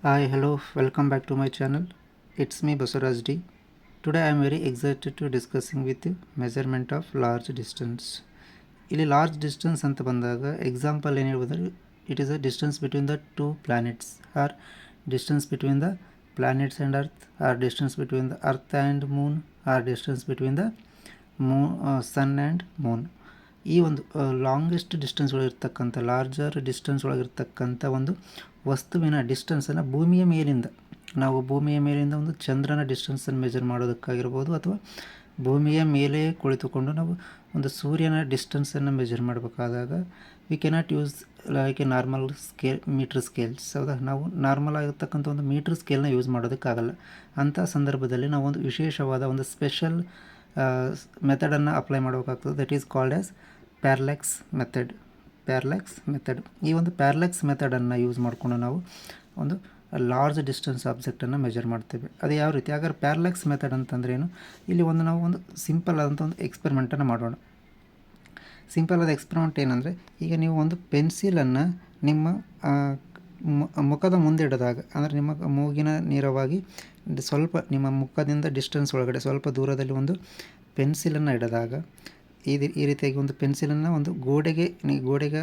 Hi, hello, welcome back to my channel. It's me Basaraj D. Today I am very excited to discussing with you measurement of large distance. ಇಲ್ಲಿ large distance ಅಂತ ಬಂದಾಗ example ಏನು ಹೇಳ್ಬೋದ್ರೆ it is a distance between the two planets or distance between the planets and earth or distance between the earth and moon or distance between the sun and moon. ಈ ಒಂದು longest distance ಒಳಗಿರ್ತಕ್ಕಂಥ larger distance ಒಳಗಿರ್ತಕ್ಕಂಥ ಒಂದು ವಸ್ತುವಿನ ಡಿಸ್ಟೆನ್ಸನ್ನು ಭೂಮಿಯ ಮೇಲಿಂದ ನಾವು ಭೂಮಿಯ ಮೇಲಿಂದ ಒಂದು ಚಂದ್ರನ ಡಿಸ್ಟೆನ್ಸನ್ನು ಮೆಜರ್ ಮಾಡೋದಕ್ಕಾಗಿರ್ಬೋದು, ಅಥವಾ ಭೂಮಿಯ ಮೇಲೆ ಕುಳಿತುಕೊಂಡು ನಾವು ಒಂದು ಸೂರ್ಯನ ಡಿಸ್ಟೆನ್ಸನ್ನು ಮೆಜರ್ ಮಾಡಬೇಕಾದಾಗ we cannot use like a normal metre scales. ಹೌದಾ, ನಾವು ನಾರ್ಮಲ್ ಆಗಿರ್ತಕ್ಕಂಥ ಒಂದು ಮೀಟ್ರ್ ಸ್ಕೇಲ್ನ ಯೂಸ್ ಮಾಡೋದಕ್ಕಾಗಲ್ಲ. ಅಂಥ ಸಂದರ್ಭದಲ್ಲಿ ನಾವು ಒಂದು ವಿಶೇಷವಾದ ಒಂದು ಸ್ಪೆಷಲ್ ಮೆಥಡನ್ನು ಅಪ್ಲೈ ಮಾಡಬೇಕಾಗ್ತದೆ. That is called as parallax method. ಈ ಒಂದು ಪ್ಯಾರಲ್ಯಾಕ್ಸ್ ಮೆಥಡನ್ನು ಯೂಸ್ ಮಾಡಿಕೊಂಡು ನಾವು ಒಂದು ಲಾರ್ಜ್ ಡಿಸ್ಟೆನ್ಸ್ ಆಬ್ಜೆಕ್ಟನ್ನು ಮೆಜರ್ ಮಾಡ್ತೇವೆ. ಅದು ಯಾವ ರೀತಿ? ಹಾಗಾದ್ರೆ ಪ್ಯಾರಲ್ಯಾಕ್ಸ್ ಮೆಥಡ್ ಅಂತಂದ್ರೆ ಏನು? ಇಲ್ಲಿ ನಾವು ಒಂದು ಸಿಂಪಲ್ ಆದಂಥ ಒಂದು ಎಕ್ಸ್ಪೆರಿಮೆಂಟನ್ನು ಮಾಡೋಣ. ಸಿಂಪಲ್ ಆದ ಎಕ್ಸ್ಪೆರಿಮೆಂಟ್ ಏನಂದರೆ, ಈಗ ನೀವು ಒಂದು ಪೆನ್ಸಿಲನ್ನು ನಿಮ್ಮ ಮುಖದ ಮುಂದೆ ಇಡದಾಗ, ಅಂದರೆ ನಿಮ್ಮ ಮೂಗಿನ ನೇರವಾಗಿ ಸ್ವಲ್ಪ ನಿಮ್ಮ ಮುಖದಿಂದ ಡಿಸ್ಟೆನ್ಸ್ ಒಳಗಡೆ ಸ್ವಲ್ಪ ದೂರದಲ್ಲಿ ಒಂದು ಪೆನ್ಸಿಲನ್ನು ಇಡದಾಗ, ಈ ರೀತಿಯಾಗಿ ಒಂದು ಪೆನ್ಸಿಲನ್ನು ಒಂದು ಗೋಡೆಗೆ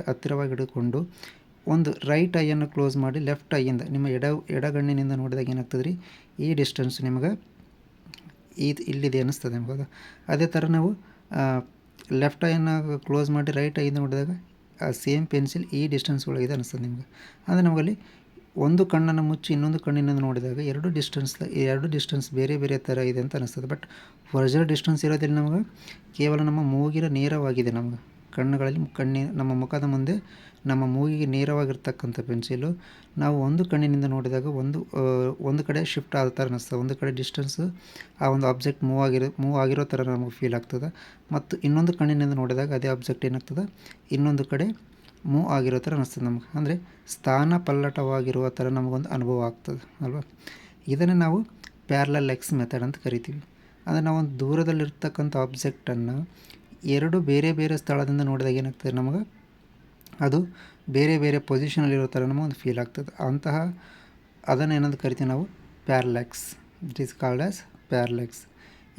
ಹತ್ತಿರವಾಗಿ ಹಿಡಿದುಕೊಂಡು ಒಂದು ರೈಟ್ ಐಯನ್ನು ಕ್ಲೋಸ್ ಮಾಡಿ ಲೆಫ್ಟ್ ಐಯಿಂದ ನಿಮ್ಮ ಎಡಗಣ್ಣಿನಿಂದ ನೋಡಿದಾಗ ಏನಾಗ್ತದೆ ರೀ, ಈ ಡಿಸ್ಟೆನ್ಸ್ ನಿಮಗೆ ಇಲ್ಲಿದೆ ಅನ್ನಿಸ್ತದೆ ನಿಮಗೆ. ಅದೇ ಥರ ನಾವು ಲೆಫ್ಟ್ ಐಯನ್ನು ಕ್ಲೋಸ್ ಮಾಡಿ ರೈಟ್ ಐಯಿಂದ ನೋಡಿದಾಗ ಆ ಸೇಮ್ ಪೆನ್ಸಿಲ್ ಈ ಡಿಸ್ಟೆನ್ಸ್ ಒಳಗಿದೆ ಅನ್ನಿಸ್ತದೆ ನಿಮಗೆ. ಅಂದರೆ ನಮಗಲ್ಲಿ ಒಂದು ಕಣ್ಣನ್ನು ಮುಚ್ಚಿ ಇನ್ನೊಂದು ಕಣ್ಣಿನಿಂದ ನೋಡಿದಾಗ ಎರಡು ಡಿಸ್ಟೆನ್ಸ್ ಬೇರೆ ಬೇರೆ ಥರ ಇದೆ ಅಂತ ಅನ್ನಿಸ್ತದೆ. ಬಟ್ ಒರಿಜಿನಲ್ ಡಿಸ್ಟೆನ್ಸ್ ಇರೋದಿಲ್ಲ ನಮಗೆ, ಕೇವಲ ನಮ್ಮ ಮೂಗಿನ ನೇರವಾಗಿದೆ. ನಮಗೆ ಕಣ್ಣಲ್ಲಿ ನಮ್ಮ ಮುಖದ ಮುಂದೆ ನಮ್ಮ ಮೂಗಿಗೆ ನೇರವಾಗಿರ್ತಕ್ಕಂಥ ಪೆನ್ಸಿಲು ನಾವು ಒಂದು ಕಣ್ಣಿನಿಂದ ನೋಡಿದಾಗ ಒಂದು ಕಡೆ ಶಿಫ್ಟ್ ಆದ ಥರ ಅನ್ನಿಸ್ತದೆ. ಒಂದು ಕಡೆ ಡಿಸ್ಟೆನ್ಸ್ ಆ ಒಂದು ಆಬ್ಜೆಕ್ಟ್ ಮೂವ್ ಆಗಿರೋ ಥರ ನಮಗೆ ಫೀಲ್ ಆಗ್ತದೆ. ಮತ್ತು ಇನ್ನೊಂದು ಕಣ್ಣಿನಿಂದ ನೋಡಿದಾಗ ಅದೇ ಆಬ್ಜೆಕ್ಟ್ ಏನಾಗ್ತದೆ, ಇನ್ನೊಂದು ಕಡೆ ಮೂವ್ ಆಗಿರೋ ಥರ ಅನ್ನಿಸ್ತದೆ ನಮಗೆ. ಅಂದರೆ ಸ್ಥಾನ ಪಲ್ಲಟವಾಗಿರುವ ಥರ ನಮಗೊಂದು ಅನುಭವ ಆಗ್ತದೆ ಅಲ್ವಾ. ಇದನ್ನು ನಾವು ಪ್ಯಾರಲ್ಯಾಕ್ಸ್ ಮೆಥಡ್ ಅಂತ ಕರಿತೀವಿ. ಅಂದರೆ ನಾವು ಒಂದು ದೂರದಲ್ಲಿರ್ತಕ್ಕಂಥ ಆಬ್ಜೆಕ್ಟನ್ನು ಎರಡು ಬೇರೆ ಬೇರೆ ಸ್ಥಳದಿಂದ ನೋಡಿದಾಗ ಏನಾಗ್ತದೆ, ನಮಗೆ ಅದು ಬೇರೆ ಬೇರೆ ಪೊಸಿಷನಲ್ಲಿರೋ ಥರ ನಮಗೊಂದು ಫೀಲ್ ಆಗ್ತದೆ. ಅದನ್ನು ಏನಂತ ಕರಿತೀವಿ ನಾವು parallax. It is called as parallax.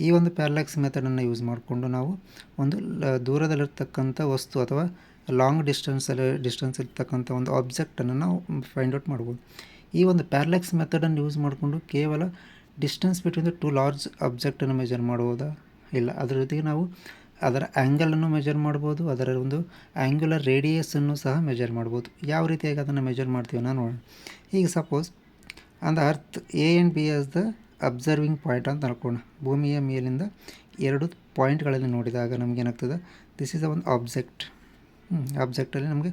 ಈ ಒಂದು ಪ್ಯಾರಲ್ಯಾಕ್ಸ್ ಮೆಥಡನ್ನು ಯೂಸ್ ಮಾಡಿಕೊಂಡು ನಾವು ಒಂದು ದೂರದಲ್ಲಿರ್ತಕ್ಕಂಥ ವಸ್ತು ಅಥವಾ ಲಾಂಗ್ ಡಿಸ್ಟೆನ್ಸ್ ಇರ್ತಕ್ಕಂಥ ಒಂದು ಆಬ್ಜೆಕ್ಟನ್ನು ನಾವು ಫೈಂಡ್ ಔಟ್ ಮಾಡ್ಬೋದು. ಈ ಒಂದು ಪ್ಯಾರಲ್ಯಾಕ್ಸ್ ಮೆಥಡನ್ನು ಯೂಸ್ ಮಾಡಿಕೊಂಡು ಕೇವಲ distance between the two large ಆಬ್ಜೆಕ್ಟನ್ನು ಮೆಜರ್ ಮಾಡ್ಬೋದಾ? ಇಲ್ಲ, ಅದರ ಜೊತೆಗೆ ನಾವು ಅದರ ಆ್ಯಂಗಲನ್ನು ಮೆಜರ್ ಮಾಡ್ಬೋದು, ಅದರ ಒಂದು ಆ್ಯಂಗ್ಯುಲರ್ ರೇಡಿಯಸನ್ನು ಸಹ ಮೆಜರ್ ಮಾಡ್ಬೋದು. ಯಾವ ರೀತಿಯಾಗಿ ಅದನ್ನು ಮೆಜರ್ ಮಾಡ್ತೀವಿ ನಾವು ನೋಡೋಣ. ಈಗ suppose on the earth A and B as the observing point ಅಂತ ಅನ್ಕೋಣ. ಭೂಮಿಯ ಮೇಲಿಂದ ಎರಡು ಪಾಯಿಂಟ್ಗಳಲ್ಲಿ ನೋಡಿದಾಗ ನಮಗೇನಾಗ್ತದೆ, ದಿಸ್ ಈಸ್ ಒಂದು ಆಬ್ಜೆಕ್ಟಲ್ಲಿ ನಮಗೆ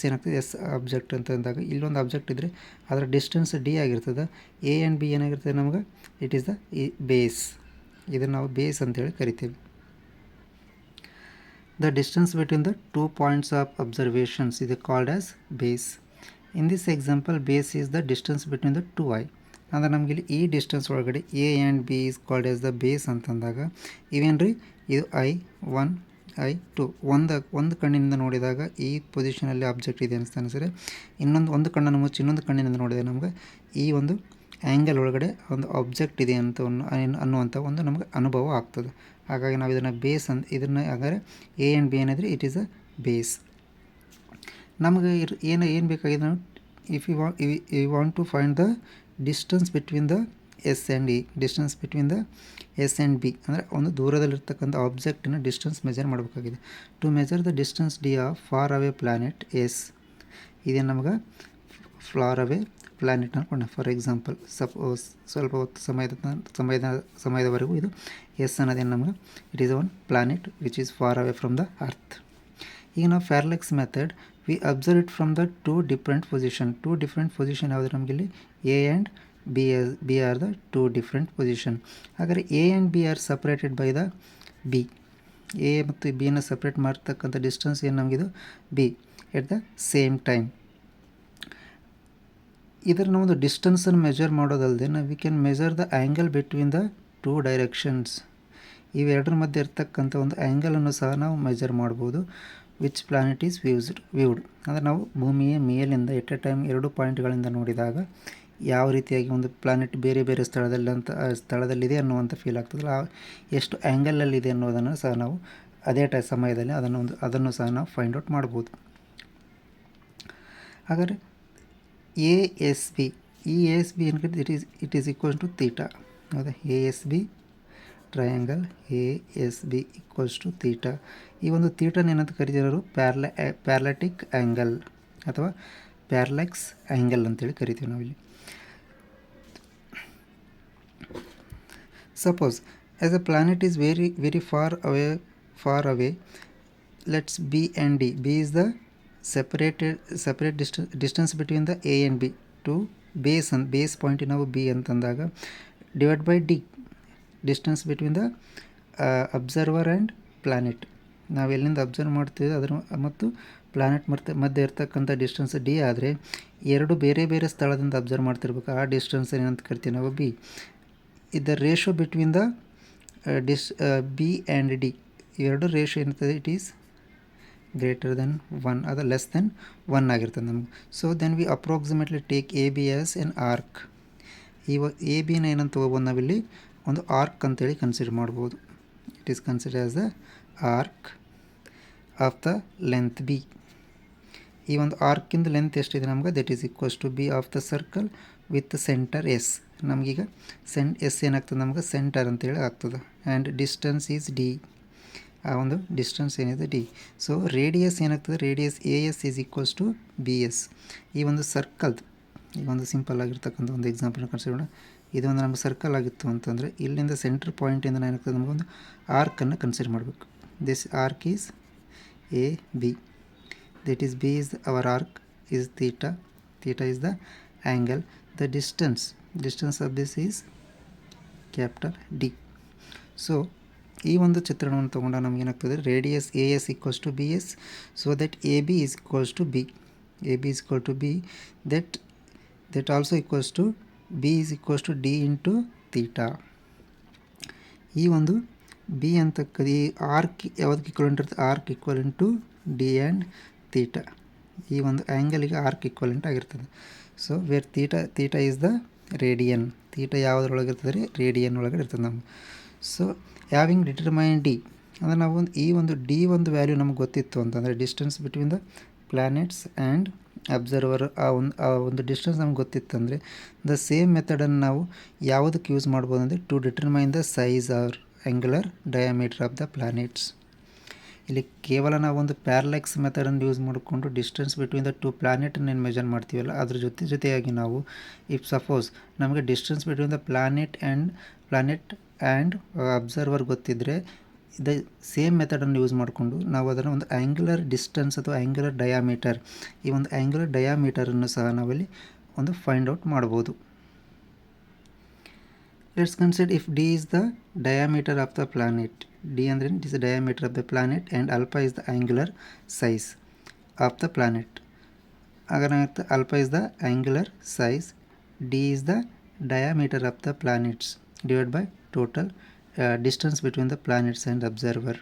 ಏನಾಗ್ತದೆ, ಆಬ್ಜೆಕ್ಟ್ ಅಂತ ಅಂದಾಗ ಇಲ್ಲೊಂದು ಆಬ್ಜೆಕ್ಟ್ ಇದ್ದರೆ ಅದರ ಡಿಸ್ಟೆನ್ಸ್ ಡಿ ಆಗಿರ್ತದೆ. ಎ ಆ್ಯಂಡ್ ಬಿ ಏನಾಗಿರ್ತದೆ ನಮಗೆ, ಇಟ್ ಈಸ್ ದ ಬೇಸ್. ಇದನ್ನು ನಾವು ಬೇಸ್ ಅಂತೇಳಿ ಕರಿತೀವಿ. The distance between the 2 points of observations is called as base. In this example, base is the distance between the 2 eye. ಅಂದರೆ ನಮಗೆ ಇಲ್ಲಿ ಈ ಡಿಸ್ಟೆನ್ಸ್ ಒಳಗಡೆ A and B is called as the base ಅಂತಂದಾಗ ಇವೇನ್ರಿ, ಇದು I1 I2 ಒಂದು ಕಣ್ಣಿನಿಂದ ನೋಡಿದಾಗ ಈ ಪೊಸಿಷನಲ್ಲಿ ಆಬ್ಜೆಕ್ಟ್ ಇದೆ ಅನಿಸ್ತದೆ. ಒಂದು ಕಣ್ಣನ್ನು ಮುಚ್ಚಿ ಇನ್ನೊಂದು ಕಣ್ಣಿನಿಂದ ನೋಡಿದಾಗ ನಮಗೆ ಈ ಒಂದು ಆ್ಯಂಗಲ್ ಒಳಗಡೆ ಒಂದು ಆಬ್ಜೆಕ್ಟ್ ಇದೆ ಅನ್ನುವಂಥ ಒಂದು ನಮಗೆ ಅನುಭವ ಆಗ್ತದೆ. ಹಾಗಾಗಿ ನಾವು ಇದನ್ನು ಬೇಸ್ ಇದನ್ನು ಹಾಗಾದರೆ ಎ ಆ್ಯಂಡ್ ಬಿ ಏನಿದ್ರೆ ಇಟ್ ಈಸ್ ಅ ಬೇಸ್. ನಮಗೆ ಏನು ಬೇಕಾಗಿದೆ, ನಾವು if you want to find the distance between the S and E, distance between the S and B ಅಂದರೆ ಒಂದು ದೂರದಲ್ಲಿರ್ತಕ್ಕಂಥ ಆಬ್ಜೆಕ್ಟಿನ ಡಿಸ್ಟೆನ್ಸ್ ಮೆಜರ್ ಮಾಡಬೇಕಾಗಿದೆ. To measure the distance D of far away planet S, ಇದೇ ನಮಗೆ ಫಾರ್ ಅವೇ ಪ್ಲಾನೆಟ್ ಅನ್ಕೊಂಡ. For example suppose ಸ್ವಲ್ಪ ಹೊತ್ತು ಸಮಯದವರೆಗೂ ಇದು ಎಸ್ ಅನ್ನೋದೇನು ನಮಗೆ, it is one planet which is far away from the earth. ಈಗ ನಾವು parallax method we observe it from the two different position ಯಾವುದು ನಮಗಿಲ್ಲಿ A and B are the two different position. ಹಾಗಾದರೆ A and B are separated by the B. A ಮತ್ತು ಬಿಯನ್ನು separate ಮಾಡ್ತಕ್ಕಂಥ distance ಏನು ನಮಗಿದು B at the same time. ಇದರ ಒಂದು ಡಿಸ್ಟೆನ್ಸನ್ನು ಮೆಜರ್ ಮಾಡೋದಲ್ಲದೆ ನಾವು we can measure the angle between the two directions. ಇವೆರಡರ ಮಧ್ಯೆ ಇರ್ತಕ್ಕಂಥ ಒಂದು ಆ್ಯಂಗಲನ್ನು ಸಹ ನಾವು ಮೆಜರ್ ಮಾಡ್ಬೋದು. ವಿಚ್ ಪ್ಲಾನೆಟ್ ಈಸ್ ವ್ಯೂಡ್ ಅಂದರೆ ನಾವು ಭೂಮಿಯ ಮೇಲಿಂದ ಎಟ್ ಎ ಟೈಮ್ ಎರಡು ಪಾಯಿಂಟ್ಗಳಿಂದ ನೋಡಿದಾಗ ಯಾವ ರೀತಿಯಾಗಿ ಒಂದು ಪ್ಲಾನೆಟ್ ಬೇರೆ ಬೇರೆ ಸ್ಥಳದಲ್ಲಿದೆ ಅನ್ನುವಂಥ ಫೀಲ್ ಆಗ್ತದಲ್ಲ, ಎಷ್ಟು ಆ್ಯಂಗಲಲ್ಲಿದೆ ಅನ್ನೋದನ್ನು ಸಹ ನಾವು ಅದೇ ಸಮಯದಲ್ಲಿ ಅದನ್ನು ಸಹ ನಾವು ಫೈಂಡ್ ಔಟ್ ಮಾಡ್ಬೋದು. ಹಾಗಾದರೆ ಎ ಎಸ್ ಬಿ, ಈ ಎ ಎಸ್ ಬಿ ಏನು it is equals to theta. ಹೌದಾ, A S B triangle A S B equals to theta. ಈ ಒಂದು ತೀಟನ ಏನಂತ ಕರಿತಿರೋರು ಪ್ಯಾರಲೆಟಿಕ್ ಆ್ಯಂಗಲ್ ಅಥವಾ ಪ್ಯಾರಲೆಕ್ಸ್ ಆ್ಯಂಗಲ್ ಅಂತೇಳಿ ಕರಿತೀವಿ ನಾವಿಲ್ಲಿ. Suppose as a planet is very far away, let's B and D. B is the separate distance between the A and B to base point ನಾವು B ಅಂತಂದಾಗ divide by D, distance between the observer and planet. ನಾವು ಎಲ್ಲಿಂದ observe ಮಾಡ್ತೀವಿ ಅದರ ಮತ್ತು planet ಮಧ್ಯೆ ಇರ್ತಕ್ಕಂಥ distance D ಆದರೆ ಎರಡು ಬೇರೆ ಬೇರೆ ಸ್ಥಳದಿಂದ ಅಬ್ಸರ್ವ್ ಮಾಡ್ತಿರ್ಬೇಕು. ಆ ಡಿಸ್ಟೆನ್ಸ್ ಏನಂತ ಕರಿತೀವಿ ನಾವು ಬಿ. ಇದರ ratio between the B and D, ಇವೆರಡು ರೇಷೋ ಏನಿರ್ತದೆ ಇಟ್ ಈಸ್ ಗ್ರೇಟರ್ ದೆನ್ 1 ಅದು ಲೆಸ್ ದೆನ್ 1 ಆಗಿರ್ತದೆ ನಮ್ಗೆ. So then we approximately take A be as an arc. ಇವಾಗ ಎ ಬಿನ ಏನಂತ ತೊಗೊಬೋದು ನಾವಿಲ್ಲಿ ಒಂದು ಆರ್ಕ್ ಅಂತೇಳಿ ಕನ್ಸಿಡರ್ ಮಾಡ್ಬೋದು. It is consider as the arc of the length B. ಈ ಒಂದು ಆರ್ಕಿಂದ ಲೆಂತ್ ಎಷ್ಟಿದೆ ನಮ್ಗೆ, that is equals to B of the circle with centre S. ನಮಗೀಗ ಎಸ್ ಏನಾಗ್ತದೆ ನಮ್ಗೆ ಸೆಂಟರ್ ಅಂತೇಳಿ ಆಗ್ತದೆ. ಆ್ಯಂಡ್ ಡಿಸ್ಟೆನ್ಸ್ ಈಸ್ ಡಿ, ಆ ಒಂದು ಡಿಸ್ಟೆನ್ಸ್ ಏನಿದೆ ಡಿ. ಸೊ ರೇಡಿಯಸ್ ಏನಾಗ್ತದೆ, radius A S is equals to B S. ಈ ಒಂದು ಸರ್ಕಲ್ದು ಈಗ ಒಂದು ಸಿಂಪಲ್ ಆಗಿರ್ತಕ್ಕಂಥ ಒಂದು ಎಕ್ಸಾಂಪಲ್ನ ಕನ್ಸಿಡರ್. ಇದೊಂದು ನಮ್ಮ ಸರ್ಕಲ್ ಆಗಿತ್ತು ಅಂತಂದರೆ ಇಲ್ಲಿಂದ ಸೆಂಟ್ರ್ ಪಾಯಿಂಟಿಂದ ಏನಾಗ್ತದೆ ನಮಗೊಂದು ಆರ್ಕನ್ನು ಕನ್ಸಿಡರ್ ಮಾಡಬೇಕು. This arc is A B, that is B is our arc is theta. Theta is the angle. The distance of this is capital D. So ಈ ಒಂದು ಚಿತ್ರಣವನ್ನು ತೊಗೊಂಡಾಗ ನಮ್ಗೆ ಏನಾಗ್ತದೆ, radius A S equals to B S. So that A B is equals to B, A B is equal to B, that also equals to B is equals to D into theta. ಈ ಒಂದು B ಅಂತ ಈ arc ಯಾವುದಕ್ಕೆ equivalent ಇರುತ್ತೆ, arc equivalent to D and theta. ಈ ಒಂದು ಆ್ಯಂಗಲಿಗೆ arc equivalent ಆಗಿರ್ತದೆ. So where theta is the radian. Theta ಯಾವುದ್ರೊಳಗೆ ರೀ, ರೇಡಿಯನ್ ಒಳಗಡೆ ಇರ್ತದೆ ನಮ್ಗೆ. ಸೊ ಹ್ಯಾವಿಂಗ್ ಡಿಟರ್ಮೈನ್ ಡಿ ಅಂದರೆ ನಾವು ಈ ಒಂದು ಡಿ ಒಂದು ವ್ಯಾಲ್ಯೂ ನಮ್ಗೆ ಗೊತ್ತಿತ್ತು ಅಂತಂದರೆ distance between the planets and observer, ಆ ಒಂದು ಡಿಸ್ಟೆನ್ಸ್ ನಮ್ಗೆ ಗೊತ್ತಿತ್ತಂದರೆ ದ ಸೇಮ್ ಮೆಥಡನ್ನು ನಾವು ಯಾವುದಕ್ಕೆ ಯೂಸ್ ಮಾಡ್ಬೋದು ಅಂದರೆ to determine the size or angular diameter of the planets. ಇಲ್ಲಿ ಕೇವಲ ನಾವೊಂದು ಪ್ಯಾರಲೆಕ್ಸ್ ಮೆಥಡನ್ನು ಯೂಸ್ ಮಾಡಿಕೊಂಡು ಡಿಸ್ಟೆನ್ಸ್ ಬಿಟ್ವೀನ್ ದ ಟು ಪ್ಲ್ಯಾನೆಟನ್ನು ಏನು ಮೆಜರ್ ಮಾಡ್ತೀವಲ್ಲ ಅದ್ರ ಜೊತೆಯಾಗಿ ನಾವು ಇಫ್ ಸಪೋಸ್ ನಮಗೆ distance between the planet and observer ಗೊತ್ತಿದ್ದರೆ ದ ಸೇಮ್ ಮೆಥಡನ್ನು ಯೂಸ್ ಮಾಡಿಕೊಂಡು ನಾವು ಅದನ್ನು ಒಂದು ಆ್ಯಂಗುಲರ್ ಡಿಸ್ಟೆನ್ಸ್ ಅಥವಾ ಆ್ಯಂಗುಲರ್ ಡಯಾಮೀಟರ್, ಈ ಒಂದು ಆ್ಯಂಗುಲರ್ ಡಯಾಮೀಟರನ್ನು ಸಹ ನಾವಲ್ಲಿ ಒಂದು ಫೈಂಡ್ ಔಟ್ ಮಾಡ್ಬೋದು. Let's consider if d is the diameter of the planet. D ಅಂದರೆ it is the diameter of the planet and alpha is the angular size of the planet. Agara alpha is the angular size, d is the diameter of the planets divided by total distance between the planets and observer.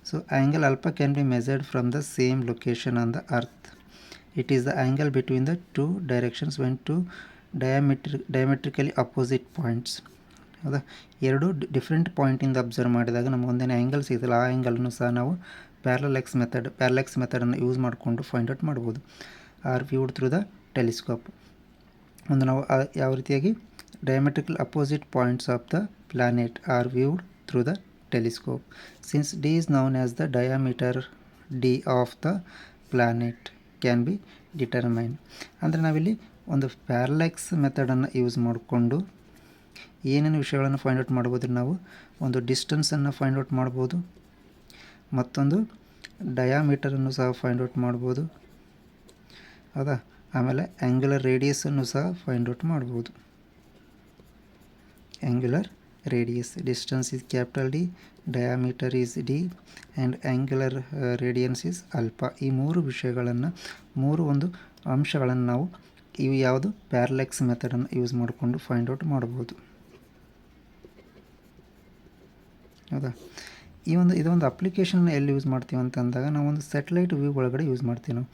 So angle alpha can be measured from the same location on the earth. It is the angle between the two directions when two diametrically opposite points. ಹೌದಾ, ಎರಡು different ಪಾಯಿಂಟಿಂದ observe ಮಾಡಿದಾಗ ನಮಗೆ ಒಂದೇನು angle ಸಿಗುತ್ತಲ್ಲ ಆ ಆ್ಯಂಗಲನ್ನು ಸಹ ನಾವು ಪ್ಯಾರಲೆಕ್ಸ್ ಮೆಥಡನ್ನು ಯೂಸ್ ಮಾಡಿಕೊಂಡು ಫೈಂಡ್ ಔಟ್ ಮಾಡ್ಬೋದು. Are viewed through the telescope. ಒಂದು ನಾವು ಯಾವ ರೀತಿಯಾಗಿ diametrical opposite points of the planet are viewed through the telescope. Since D is known as the diameter D of the planet can be determine. ಅಂದರೆ ನಾವಿಲ್ಲಿ ಒಂದು ಪ್ಯಾರಲೆಕ್ಸ್ ಮೆಥಡನ್ನು use ಮಾಡಿಕೊಂಡು ಏನೇನು ವಿಷಯಗಳನ್ನು ಫೈಂಡ್ ಔಟ್ ಮಾಡ್ಬೋದು. ನಾವು ಒಂದು ಡಿಸ್ಟೆನ್ಸನ್ನು ಫೈಂಡ್ ಔಟ್ ಮಾಡ್ಬೋದು, ಮತ್ತೊಂದು ಡಯಾಮೀಟರನ್ನು ಸಹ ಫೈಂಡ್ ಔಟ್ ಮಾಡ್ಬೋದು. ಹೌದಾ, ಆಮೇಲೆ ಆ್ಯಂಗುಲರ್ ರೇಡಿಯಸನ್ನು ಸಹ ಫೈಂಡ್ ಔಟ್ ಮಾಡ್ಬೋದು. Angular radius, distance is capital D, diameter is D and angular radiance is alpha. ಈ ಮೂರು ವಿಷಯಗಳನ್ನು, ಮೂರು ಒಂದು ಅಂಶಗಳನ್ನು ನಾವು ಇವು ಯಾವುದು ಪ್ಯಾರಲೆಕ್ಸ್ ಮೆಥಡನ್ನು ಯೂಸ್ ಮಾಡಿಕೊಂಡು ಫೈಂಡ್ ಔಟ್ ಮಾಡ್ಬೋದು. ಹೌದಾ, ಇದೊಂದು ಅಪ್ಲಿಕೇಶನ್ನ ಎಲ್ಲಿ ಯೂಸ್ ಮಾಡ್ತೀವಿ ಅಂತಂದಾಗ ನಾವೊಂದು ಸ್ಯಾಟಲೈಟ್ ವ್ಯೂ ಒಳಗಡೆ ಯೂಸ್ ಮಾಡ್ತೀವಿ. ನಾವು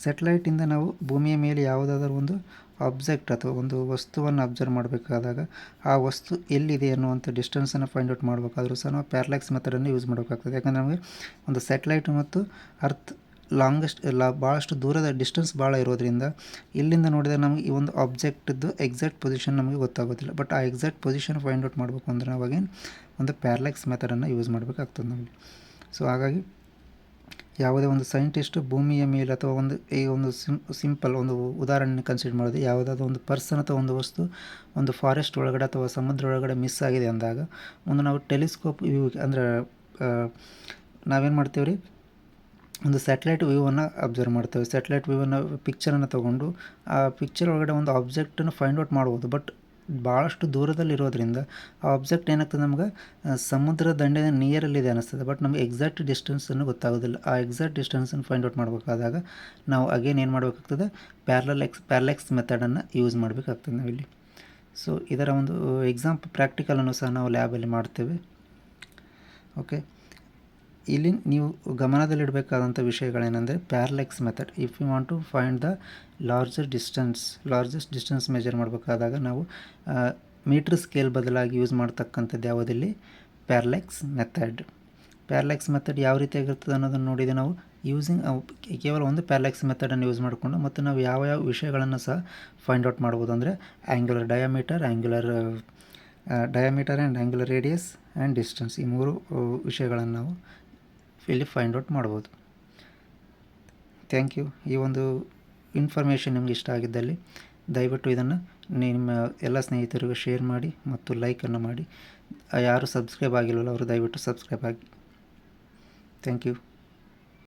ಸ್ಯಾಟಲೈಟಿಂದ ನಾವು ಭೂಮಿಯ ಮೇಲೆ ಯಾವುದಾದ್ರೂ ಒಂದು ಆಬ್ಜೆಕ್ಟ್ ಅಥವಾ ಒಂದು ವಸ್ತುವನ್ನು ಅಬ್ಸರ್ವ್ ಮಾಡಬೇಕಾದಾಗ ಆ ವಸ್ತು ಎಲ್ಲಿದೆ ಅನ್ನುವಂಥ ಡಿಸ್ಟೆನ್ಸನ್ನು ಫೈಂಡ್ ಔಟ್ ಮಾಡಬೇಕಾದ್ರೂ ಸಹ ನಾವು ಪ್ಯಾರಲ್ಯಾಕ್ಸ್ ಮೆಥಡನ್ನು ಯೂಸ್ ಮಾಡಬೇಕಾಗ್ತದೆ. ಯಾಕಂದರೆ ನಮಗೆ ಒಂದು ಸ್ಯಾಟಲೈಟ್ ಮತ್ತು ಅರ್ತ್ ಭಾಳಷ್ಟು ದೂರದ ಡಿಸ್ಟೆನ್ಸ್ ಭಾಳ ಇರೋದ್ರಿಂದ ಇಲ್ಲಿಂದ ನೋಡಿದರೆ ನಮಗೆ ಈ ಒಂದು ಆಬ್ಜೆಕ್ಟ್ದು ಎಕ್ಸಾಕ್ಟ್ ಪೊಸಿಷನ್ ನಮಗೆ ಗೊತ್ತಾಗೋದಿಲ್ಲ. ಬಟ್ ಆ ಎಕ್ಸಾಕ್ಟ್ ಪೊಸಿಷನ್ ಫೈಂಡ್ ಔಟ್ ಮಾಡಬೇಕು ಅಂದರೆ ನಾವಾಗೇನು ಒಂದು ಪ್ಯಾರಲ್ಯಾಕ್ಸ್ ಮೆಥಡನ್ನು ಯೂಸ್ ಮಾಡಬೇಕಾಗ್ತದೆ ನಮಗೆ. ಸೊ ಹಾಗಾಗಿ ಯಾವುದೇ ಒಂದು ಸೈಂಟಿಸ್ಟು ಭೂಮಿಯ ಮೇಲೆ ಅಥವಾ ಈ ಒಂದು ಸಿಂಪಲ್ ಒಂದು ಉದಾಹರಣೆ ಕನ್ಸಿಡರ್ ಮಾಡೋದು, ಯಾವುದಾದ್ರೂ ಒಂದು ಪರ್ಸನ್ ಅಥವಾ ಒಂದು ವಸ್ತು ಒಂದು ಫಾರೆಸ್ಟ್ ಒಳಗಡೆ ಅಥವಾ ಸಮುದ್ರ ಒಳಗಡೆ ಮಿಸ್ ಆಗಿದೆ ಅಂದಾಗ ನಾವು ಟೆಲಿಸ್ಕೋಪ್ ವ್ಯೂ ಅಂದರೆ ನಾವೇನು ಮಾಡ್ತೇವೆ ರೀ, ಒಂದು ಸ್ಯಾಟಲೈಟ್ ವ್ಯೂವನ್ನು ಅಬ್ಸರ್ವ್ ಮಾಡ್ತೇವೆ. ಸ್ಯಾಟಲೈಟ್ ವ್ಯೂವನ್ನು ಪಿಕ್ಚರನ್ನು ತೊಗೊಂಡು ಆ ಪಿಕ್ಚರ್ ಒಳಗಡೆ ಒಂದು ಆಬ್ಜೆಕ್ಟನ್ನು ಫೈಂಡ್ ಔಟ್ ಮಾಡ್ಬೋದು. ಬಟ್ ಭಾಳಷ್ಟು ದೂರದಲ್ಲಿರೋದ್ರಿಂದ ಆ ಆಬ್ಜೆಕ್ಟ್ ಏನಾಗ್ತದೆ, ನಮ್ಗೆ ಸಮುದ್ರ ದಂಡೆಯ ನಿಯರಲ್ಲಿದೆ ಅನ್ನಿಸ್ತದೆ. ಬಟ್ ನಮಗೆ ಎಕ್ಸಾಕ್ಟ್ ಡಿಸ್ಟೆನ್ಸನ್ನು ಗೊತ್ತಾಗೋದಿಲ್ಲ. ಆ ಎಕ್ಸಾಕ್ಟ್ ಡಿಸ್ಟೆನ್ಸನ್ನು ಫೈಂಡ್ ಔಟ್ ಮಾಡಬೇಕಾದಾಗ ನಾವು ಅಗೇನ್ ಏನು ಮಾಡಬೇಕಾಗ್ತದೆ, ಪ್ಯಾರಲ್ಯಾಕ್ಸ್ ಮೆಥಡನ್ನು ಯೂಸ್ ಮಾಡಬೇಕಾಗ್ತದೆ ನಾವಿಲ್ಲಿ. ಸೊ ಇದರ ಒಂದು ಪ್ರಾಕ್ಟಿಕಲನ್ನು ಸಹ ನಾವು ಲ್ಯಾಬಲ್ಲಿ ಮಾಡ್ತೇವೆ. ಓಕೆ, ಇಲ್ಲಿ ನೀವು ಗಮನದಲ್ಲಿಡಬೇಕಾದಂಥ ವಿಷಯಗಳೇನೆಂದರೆ parallax method. If you want to find the largest distance measure ಮಾಡಬೇಕಾದಾಗ ನಾವು ಮೀಟ್ರ್ ಸ್ಕೇಲ್ ಬದಲಾಗಿ ಯೂಸ್ ಮಾಡ್ತಕ್ಕಂಥದ್ದು ಯಾವುದಿಲ್ಲಿ, ಪ್ಯಾರಲ್ಯಾಕ್ಸ್ ಮೆಥಡ್ ಯಾವ ರೀತಿಯಾಗಿರ್ತದೆ ಅನ್ನೋದನ್ನು ನೋಡಿದೆ ನಾವು. ಕೇವಲ ಒಂದು ಪ್ಯಾರಲ್ಯಾಕ್ಸ್ ಮೆಥಡನ್ನು ಯೂಸ್ ಮಾಡಿಕೊಂಡು ಮತ್ತು ನಾವು ಯಾವ ವಿಷಯಗಳನ್ನು ಸಹ ಫೈಂಡ್ ಔಟ್ ಮಾಡ್ಬೋದು ಅಂದರೆ angular diameter and angular radius and distance, ಈ ಮೂರು ವಿಷಯಗಳನ್ನು ನಾವು ಇಲ್ಲಿ ಫೈಂಡ್ ಔಟ್ ಮಾಡ್ಬೋದು. Thank you. ಈ ಒಂದು ಇನ್ಫಾರ್ಮೇಷನ್ ನಿಮ್ಗೆ ಇಷ್ಟ ಆಗಿದ್ದಲ್ಲಿ ದಯವಿಟ್ಟು ಇದನ್ನು ನಿಮ್ಮ ಎಲ್ಲ ಸ್ನೇಹಿತರಿಗೂ ಶೇರ್ ಮಾಡಿ ಮತ್ತು ಲೈಕನ್ನು ಮಾಡಿ. ಯಾರು ಸಬ್ಸ್ಕ್ರೈಬ್ ಆಗಿಲ್ಲವಲ್ಲ ಅವರು ದಯವಿಟ್ಟು ಸಬ್ಸ್ಕ್ರೈಬ್ ಆಗಿ. Thank you.